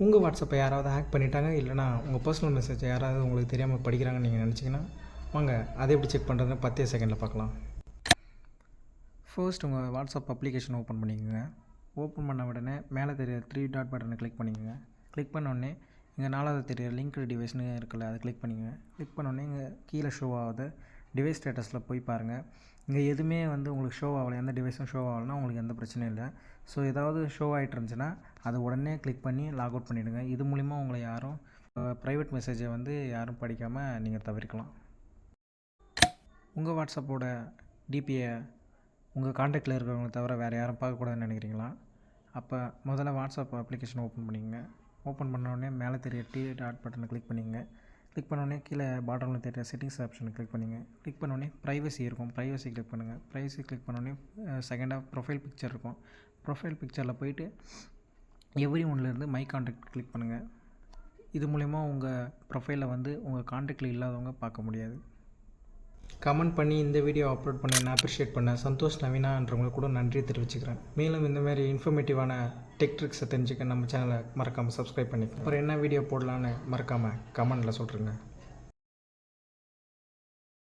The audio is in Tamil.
உங்கள் வாட்ஸ்அப்பை யாராவது ஹேக் பண்ணிட்டாங்க, இல்லைனா உங்கள் பர்சனல் மெசேஜை யாராவது உங்களுக்கு தெரியாமல் படிக்கிறாங்கன்னு நீங்கள் நினச்சிங்கன்னா வாங்க அதை எப்படி செக் பண்ணுறதுன்னு 10 செகண்டில் பார்க்கலாம். ஃபர்ஸ்ட் உங்கள் வாட்ஸ்அப் அப்ளிகேஷன் ஓப்பன் பண்ணிக்கோங்க. ஓப்பன் பண்ண உடனே மேலே தெரிய 3 டாட் பட்டனை கிளிக் பண்ணிக்கோங்க. கிளிக் பண்ணோடனே இங்கே 4வது தெரிய லிங்க் டிவைஸ்னு இருக்குல்ல, அதை கிளிக் பண்ணிக்கோங்க. கிளிக் பண்ணோடனே இங்கே கீழே ஷோ ஆகுது டிவைஸ் ஸ்டேட்டஸில் போய் பாருங்கள். இங்கே எதுவுமே உங்களுக்கு ஷோ ஆகலை, எந்த டிவைஸும் ஷோ ஆகலைன்னா உங்களுக்கு எந்த பிரச்சனையும் இல்லை. ஸோ ஏதாவது ஷோ ஆகிட்டு இருந்துச்சுன்னா அதை உடனே கிளிக் பண்ணி லாக் அவுட் பண்ணிவிடுங்க. இது மூலிமா உங்களை யாரும் ப்ரைவேட் மெசேஜை யாரும் படிக்காமல் நீங்கள் தவிர்க்கலாம். உங்கள் வாட்ஸ்அப்போட டிபியை உங்கள் காண்டாக்டில் இருக்கிறவங்கள தவிர வேறு யாரும் பார்க்கக்கூடாதுன்னு நினைக்கிறீங்களா? அப்போ முதல்ல வாட்ஸ்அப் அப்ளிகேஷன் ஓப்பன் பண்ணிக்கங்க. ஓப்பன் பண்ணோடனே மேலே தெரிய 3 டாட் பட்டனை கிளிக் பண்ணிங்க. கிளிக் பண்ணோடனே கீழே பாட்டமில் தெரிய செட்டிங்ஸ் ஆப்ஷனை கிளிக் பண்ணிங்க. கிளிக் பண்ணோடனே ப்ரைவசி இருக்கும், ப்ரைவசி கிளிக் பண்ணுங்கள். ப்ரைவசி கிளிக் பண்ணோடனே செகண்டாக ப்ரொஃபைல் பிக்சர் இருக்கும். ப்ரொஃபைல் பிக்சரில் போய்ட்டு எவ்ரி ஒன்லேருந்து மை காண்டாக்ட் கிளிக் பண்ணுங்கள். இது மூலிமா உங்கள் ப்ரொஃபைலில் உங்கள் காண்டாக்டில் இல்லாதவங்க பார்க்க முடியாது. கமெண்ட் பண்ணி இந்த வீடியோ அப்லோட் பண்ண நான் அப்ரிஷியேட் பண்ணேன். சந்தோஷ் நவீனான்றவங்களுக்கு கூட நன்றி தெரிவிச்சுக்கிறேன். மேலும் இந்தமாதிரி இன்ஃபர்மேட்டிவான டெக் ட்ரிக்ஸை தெரிஞ்சுக்க நம்ம சேனலை மறக்காமல் சப்ஸ்கிரைப் பண்ணிக்கோங்க. அப்புறம் என்ன வீடியோ போடலான்னு மறக்காமல் கமெண்டில் சொல்கிறேங்க.